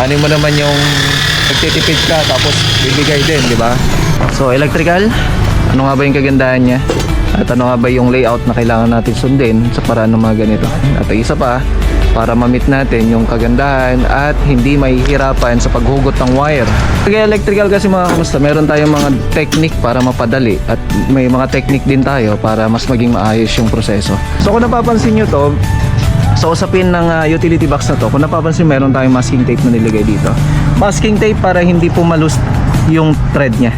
Ano mo naman yung nagtitipid ka tapos bibigay din, di ba? So electrical, ano nga ba yung kagandahan niya? At ano nga ba yung layout na kailangan natin sundin sa paraan ng mga ganito? At isa pa, para ma-meet natin yung kagandahan at hindi mahihirapan sa paghugot ng wire. Kaya electrical kasi mga kamusta, meron tayong mga technique para mapadali at may mga technique din tayo para mas maging maayos yung proseso. So kung napapansin nyo to, sa usapin ng utility box na to, kung napapansin meron tayong masking tape na nilagay dito. Masking tape para hindi pumalus yung thread niya.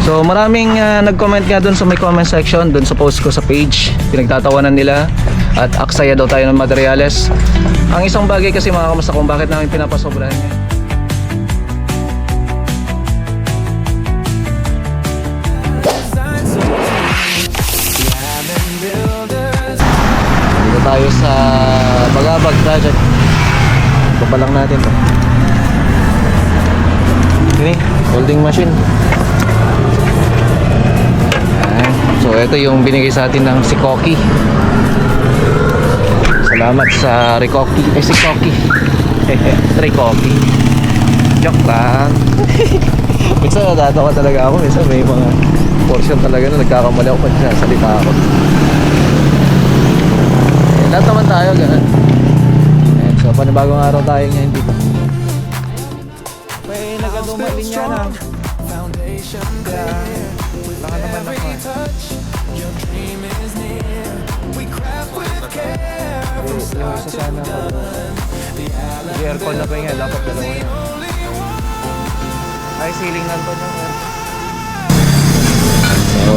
So maraming nag-comment nga dun sa may comment section, dun sa post ko sa page. Pinagtatawanan nila at aksaya daw tayo ng materyales. Ang isang bagay kasi mga kamusta kung bakit namin pinapasobrahan niya. Dito tayo sa Bagabag project. Ito pa lang natin to. Ini, holding machine. So ito yung binigay sa atin ng si Koki. Salamat sa Rikoki. Si Koki. Rikoki. Joke lang. Minsan natatawa talaga ako. Minsan may mga portion talaga na nagkakamali ako pag sasalita ako. Lahat naman tayo ganun. So panibagong araw tayo ngayon dito. May nagadumalin niya na. Baka naman ako yung isa sana yung aircon na pa nga, dapat dalawa yan. Ay, ceiling lang to na. So,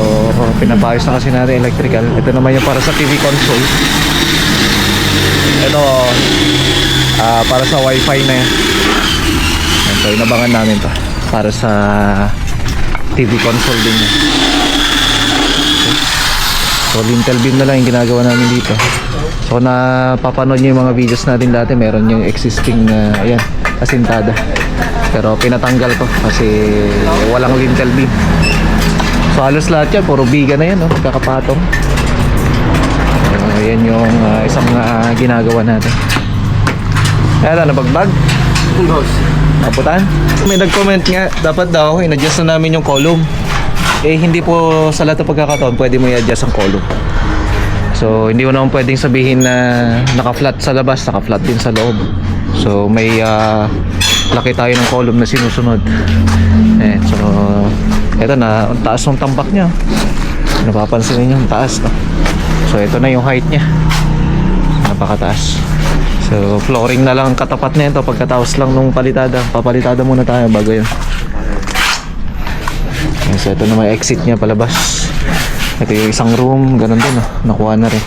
pinapayos na kasi natin electrical. Ito naman yung para sa TV console. Ito para sa wifi na yan. So, inabangan namin to para sa TV console din yan. So lintel beam na lang yung ginagawa namin dito. So napapanood nyo yung mga videos natin dati, meron yung existing ayan, asintada. Pero pinatanggal ko kasi walang lintel beam. So halos lahat yan, puro biga na yan, no? Magkakapatong. Ayan yung isang ginagawa natin. Ayan, nabagbag. Naputan. May nag-comment nga, dapat daw in-adjust na namin yung column. Eh hindi po sa lahat ng pagkakataon pwede mo i-adjust ang column. So hindi mo naman pwedeng sabihin na naka-flat sa labas, naka-flat din sa loob. So may laki tayo ng column na sinusunod. So eto na, ang taas ng tambak niya. Napapansin niyo ang taas, no? So ito na yung height niya. Napakataas. So flooring na lang katapat na ito pagkatapos lang nung palitada. Papalitada muna tayo bago yun. So ito na may exit niya palabas. Ito yung isang room, ganun din, oh. Nakuha na rin.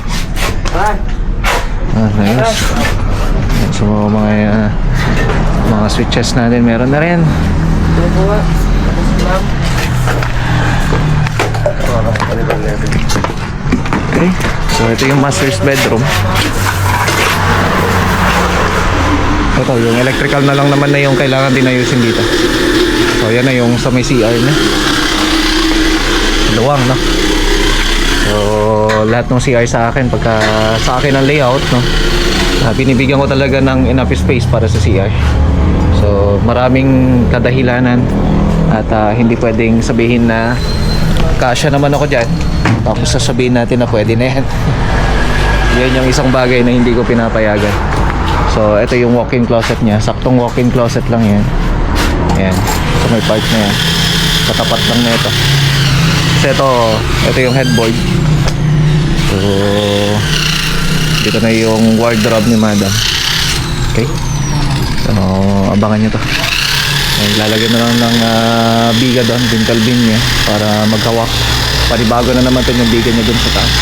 Nice. So mga switches natin meron na rin. Okay. So ito yung master's bedroom. Ito yung electrical na lang naman na yung kailangan din ayusin dito. So yan na yung sa may CR na. Luwang, no? So lahat ng CR sa akin, pagka sa akin ang layout, no, binibigyan ko talaga ng enough space para sa CR. So maraming kadahilanan at hindi pwedeng sabihin na kasya naman ako dyan tapos sasabihin natin na pwede na yan. Yan yung isang bagay na hindi ko pinapayagan. So ito yung walk-in closet nya, saktong walk-in closet lang yan. Ayan, so may part na yan, katapat lang na ito. Kasi ito yung headboard. So dito na yung wardrobe ni madam. Okay, so abangan nyo to. Lalagyan na lang ng biga doon, lintel beam niya para maghawak. Panibago na naman ito yung biga niya doon sa taas.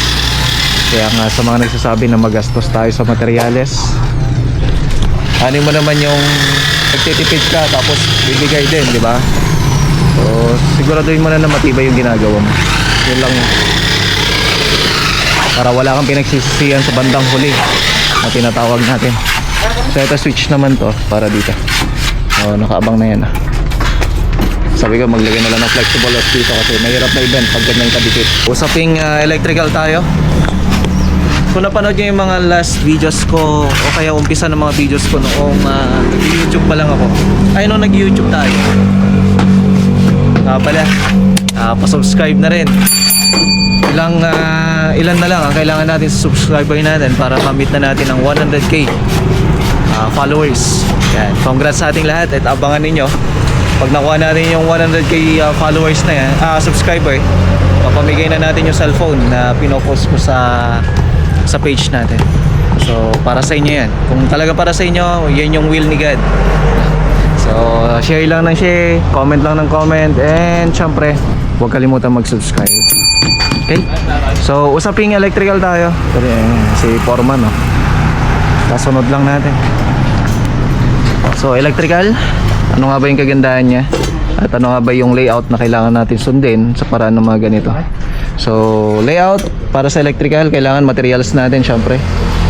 Kaya nga sa mga nagsasabi na magastos tayo sa materyales, ano mo naman yung nagtitipid ka tapos bibigay din, di ba? So siguraduhin mo na matibay yung ginagawa mo. Yun lang yun. Para wala kang pinagsisisihan sa bandang huli na tinatawag natin. So ito switch naman to para dito. So nakaabang na yan. Sabi ko maglagay na lang ng flexible lock dito kasi mahirap na event pag ganyan kadikit. Usaping electrical tayo. Kung napanood nyo yung mga last videos ko o kaya umpisa ng mga videos ko noong YouTube pa lang ako, tayo nung nag-YouTube tayo. Pala, pa-subscribe na rin. Ilan na lang ang kailangan natin sa subscriber natin para ma-meet na natin ang 100k followers. Yan. Congrats sa ating lahat at abangan ninyo. Pag nakuha natin yung 100k followers na yan, subscriber, papamigay na natin yung cellphone na pinopost ko sa page natin. So, para sa inyo yan. Kung talaga para sa inyo, yan yung will ni God. So, share lang ng share, comment lang ng comment, and syempre, huwag kalimutan mag-subscribe. Okay? So, usaping electrical tayo. Si Foreman, no? Kasunod lang natin. So, electrical, ano nga ba yung kagandahan niya? At ano nga ba yung layout na kailangan natin sundin sa paraan ng mga ganito? So, layout para sa electrical, kailangan materials natin syempre.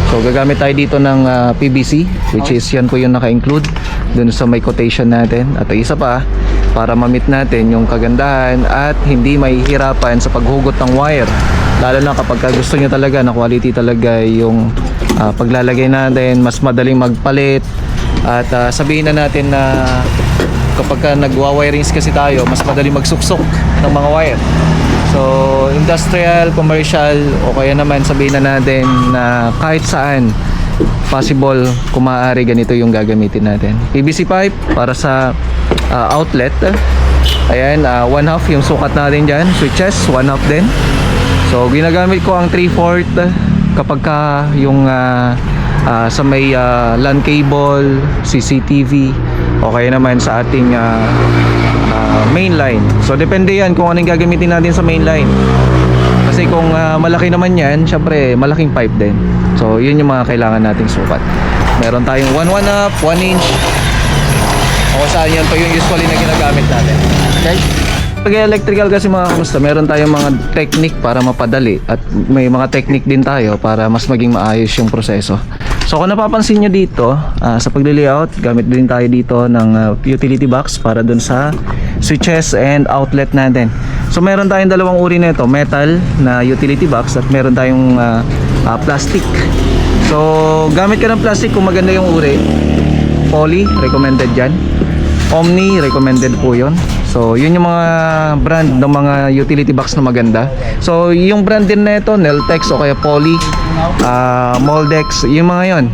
So, gagamit tayo dito ng PVC, which is yan po yung naka-include dun sa may quotation natin. At isa pa, para ma-meet natin yung kagandahan at hindi mahihirapan sa paghugot ng wire. Lalo na kapag gusto nyo talaga na quality talaga yung paglalagay natin, mas madaling magpalit. At sabihin na natin na kapag nagwa-wirings kasi tayo, mas madaling magsuksok ng mga wire. So, industrial, commercial, o kaya naman sabihin na natin na kahit saan possible kung maaari ganito yung gagamitin natin. PVC pipe para sa outlet. Ayan, 1/2 yung sukat natin dyan. Switches, 1/2 din. So, ginagamit ko ang 3/4 kapag ka yung sa may LAN cable, CCTV, o kaya naman sa ating main line. So depende yan kung anong gagamitin natin sa main line. Kasi kung malaki naman yan, syempre malaking pipe din. So yun yung mga kailangan nating sukat. Meron tayong 1/1/2, 1 inch, o saan yan pa yung usually na ginagamit natin. Okay? Pag electrical kasi mga kamusta, meron tayong mga technique para mapadali at may mga technique din tayo para mas maging maayos yung proseso. So kung napapansin nyo dito, sa pagli-layout, gamit din tayo dito ng utility box para dun sa switches and outlet natin. So meron tayong dalawang uri nito, metal na utility box at meron tayong plastic. So gamit ka ng plastic kung maganda yung uri. Poly, recommended dyan. Omni, recommended po yun. So yun yung mga brand ng mga utility box na maganda. So yung brand din na ito, Neltex o kaya Poly, Moldex, yung mga yun,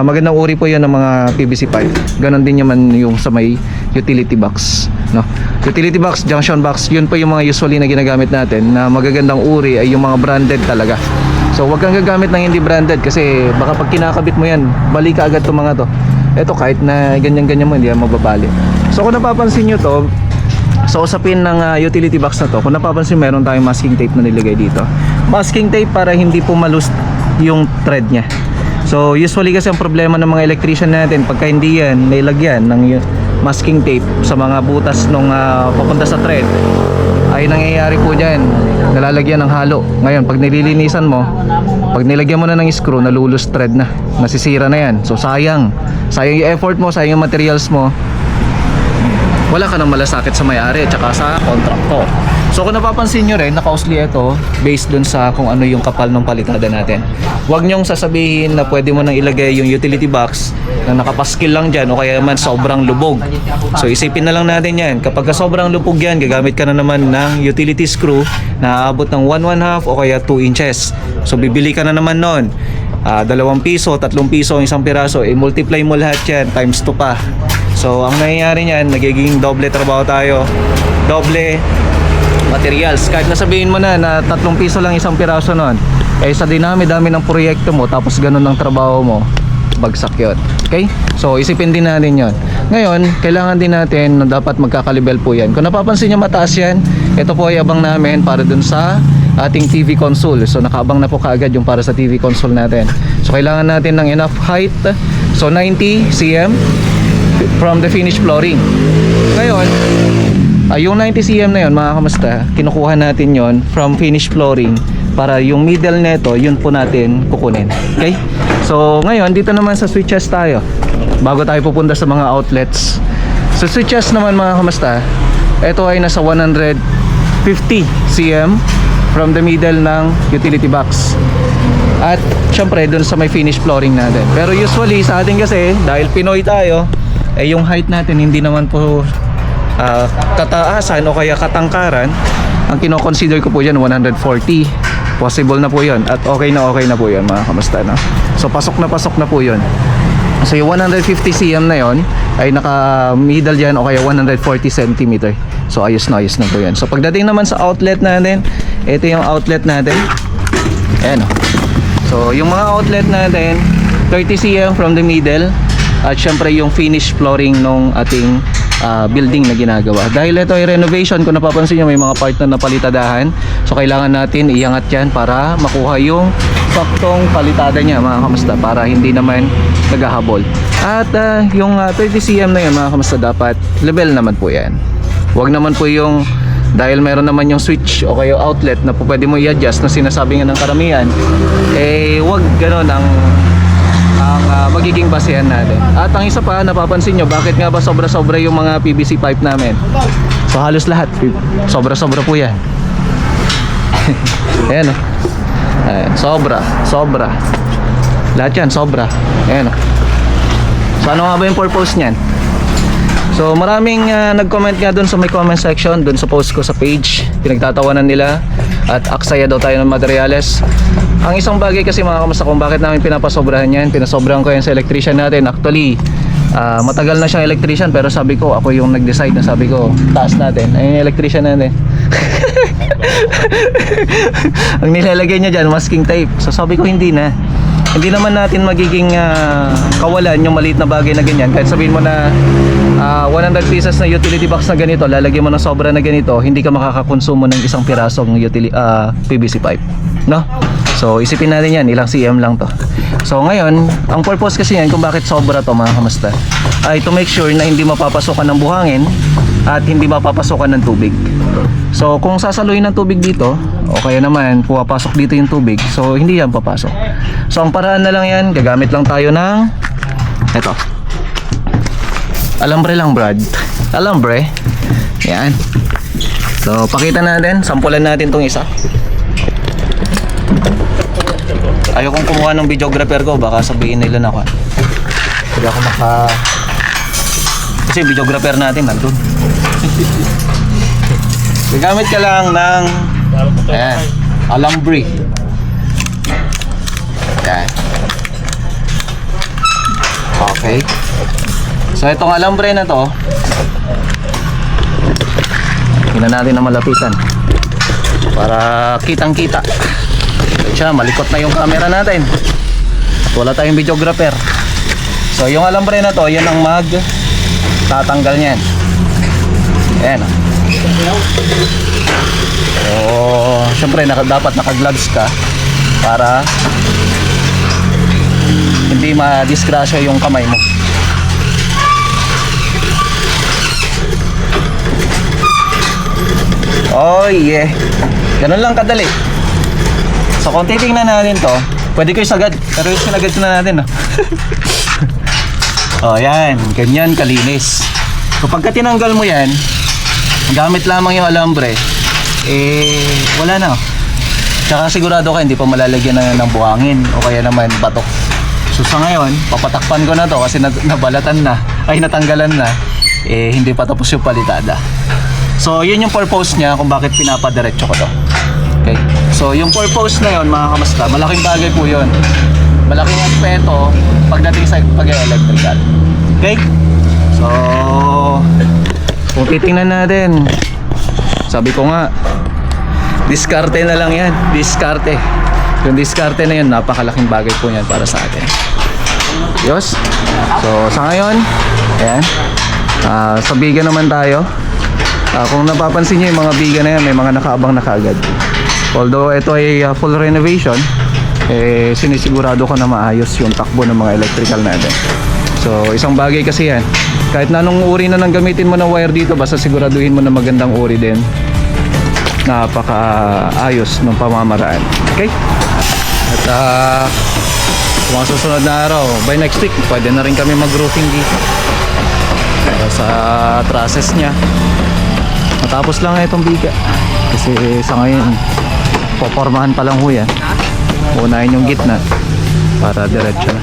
magandang uri po yun ng mga PVC pipe. Ganon din naman yung sa may utility box, no? Utility box, junction box, yun po yung mga usually na ginagamit natin na magagandang uri ay yung mga branded talaga. So wag kang gagamit ng hindi branded kasi baka pag kinakabit mo yan, bali ka agad itong mga to. Ito kahit na ganyan-ganyan mo, hindi yan mababali. So kung napapansin nyo to, sa usapin ng utility box na to, kung napapansin meron tayong masking tape na nilagay dito. Masking tape para hindi po malust yung thread nya. So usually kasi ang problema ng mga electrician natin, pagka hindi yan nailagyan ng masking tape sa mga butas nung papunta sa thread, ay nangyayari po dyan, nalalagyan ng halo. Ngayon pag nililinisan mo, pag nilagyan mo na ng screw, nalulus thread na, nasisira na yan. So sayang yung effort mo, sayang yung materials mo, wala ka nang malasakit sa may-ari at saka sa contractor. So kung napapansin nyo rin, naka-usli ito based dun sa kung ano yung kapal ng palitada natin. Huwag nyong sasabihin na pwede mo nang ilagay yung utility box na nakapaskil lang dyan o kaya man sobrang lubog. So isipin na lang natin yan, kapag sobrang lubog yan, gagamit ka na naman ng utility screw na aabot ng 1/2 o kaya 2 inches. So bibili ka na naman nun, 2 piso, 3 piso, isang piraso, i-multiply mo lahat yan, times 2 pa. So ang nangyayari niyan, nagiging doble trabaho tayo, doble materials. Kahit nasabihin mo na 3 piso lang isang piraso nun, eh sa dinami-dami ng proyekto mo tapos ganun ang trabaho mo, bagsak yun. Okay? So isipin din natin yun. Ngayon, kailangan din natin na dapat magkakalibel po yan. Kung napapansin nyo mataas yan, ito po ay abang namin para dun sa ating TV console. So nakaabang na po kaagad yung para sa TV console natin. So kailangan natin ng enough height. So 90 cm from the finished flooring. Ngayon, yung 90 cm na yun, mga kamusta, kinukuha natin yon from finished flooring para yung middle neto, yun po natin kukunin. Okay? So ngayon, dito naman sa switches tayo, bago tayo pupunta sa mga outlets. Sa switches naman, mga kamusta, ito ay nasa 150 cm from the middle ng utility box. At syempre dun sa may finished flooring natin. Pero usually sa atin kasi, dahil Pinoy tayo, eh yung height natin hindi naman po kataasan o kaya katangkaran. Ang kino-consider ko po yan 140. Possible na po yun at okay na po yun mga kamusta, no? So pasok na po yun. So yung 150 cm na yon ay naka middle dyan o kaya 140 cm. So ayos na po yan. So pagdating naman sa outlet natin, ito yung outlet natin. Ayan o. So yung mga outlet natin 30 cm from the middle. At syempre yung finish flooring nung ating building na ginagawa. Dahil ito ay renovation, kung napapansin nyo may mga part na napalitadahan. So kailangan natin iangat yan para makuha yung saktong palitada niya mga kamusta, para hindi naman naghahabol. At yung 30 cm na yun mga kamusta, dapat level naman po yan. Huwag naman po yung dahil meron naman yung switch o kayo outlet na po pwede mo i-adjust na sinasabi nga ng karamihan, eh huwag ganon ang magiging basehan natin. At ang isa pa, napapansin nyo, bakit nga ba sobra-sobra yung mga PVC pipe namin? So halos lahat, sobra-sobra po yan. Ayan o. Ayan, sobra. Lahat yan, sobra. Ayan o. So ano nga ba yung purpose nyan? So maraming nag-comment nga dun sa may comment section, dun sa post ko sa page. Pinagtatawanan nila at aksaya daw tayo ng materyales. Ang isang bagay kasi mga kamusta kung bakit namin pinapasobrahan yan, pinasobrahan ko yan sa electrician natin. Actually, matagal na siyang electrician pero sabi ko, ako yung nag-decide na sabi ko, taas natin. Ayun yung electrician natin. Ang nilalagay niya dyan, masking tape. So sabi ko, hindi naman natin magiging kawalan yung maliit na bagay na ganyan. Kahit sabihin mo na 100 pieces na utility box na ganito, lalagyan mo ng sobra na ganito, hindi ka makakakonsumo ng isang pirasong PVC pipe, no? So isipin natin yan, ilang cm lang to. So ngayon, ang purpose kasi yan kung bakit sobra to mga kamusta, ay to make sure na hindi mapapasokan ng buhangin at hindi mapapasokan ng tubig. So kung sasaluhin ng tubig dito, o kaya naman pumapasok dito yung tubig, so hindi yan papasok. So ang paraan na lang yan, gagamit lang tayo ng eto, alambre lang Brad, alambre. Yan. So pakita natin, sampulan natin tong isa. Ayokong kumuha ng videographer ko, baka sabihin nila na ako hindi ako kasi videographer natin nandun. Gagamit ka lang ng ayan, alambre. Ayan. Okay. So itong alambre na to, tingnan natin na malapitan para kitang kita. Siya, malikot na yung camera natin at wala tayong videographer. So yung alambre na to, yan ang tatanggal niyan. Ayan. So syempre dapat naka-gloves ka para hindi ma-disgrasya yung kamay mo. Oh yeah, ganun lang kadali. So kung titingnan natin to, pwede ko isagad, pero sinagad na natin, no? Oh yan, ganyan kalinis. So pagka tinanggal mo yan, gamit lamang yung alambre, wala na. Tsaka sigurado ka hindi pa malalagyan ng buhangin o kaya naman batok. So sa ngayon, papatakpan ko na to kasi nabalatan na, ay natanggalan na, hindi pa tapos yung palitada. So yun yung purpose niya kung bakit pinapadiretso ko to. Okay. So yung purpose na yun mga kamusta, malaking bagay po yun. Malaking aspeto pagdating sa pag-electrical. Okay? So kung titingnan natin, sabi ko nga, diskarte na lang yan. Diskarte. Yung diskarte na yun, napakalaking bagay po yan para sa atin. Yos. So sa ngayon, ayan, sa biga naman tayo. Kung napapansin nyo yung mga biga na yan, may mga nakaabang na kaagad. Although ito ay full renovation, sinisigurado ko na maayos yung takbo ng mga electrical natin. So isang bagay kasi yan, kahit na anong uri na nang gamitin mo ng wire dito, basta siguraduhin mo na magandang uri din, napaka-ayos ng pamamaraan. Okay? At mga susunod na araw, by next week, pwede na rin kami mag-roofing dito sa trusses nya. Matapos lang itong biga kasi sa ngayon popormahan pa lang ho yan. Unahin yung gitna para diretso na.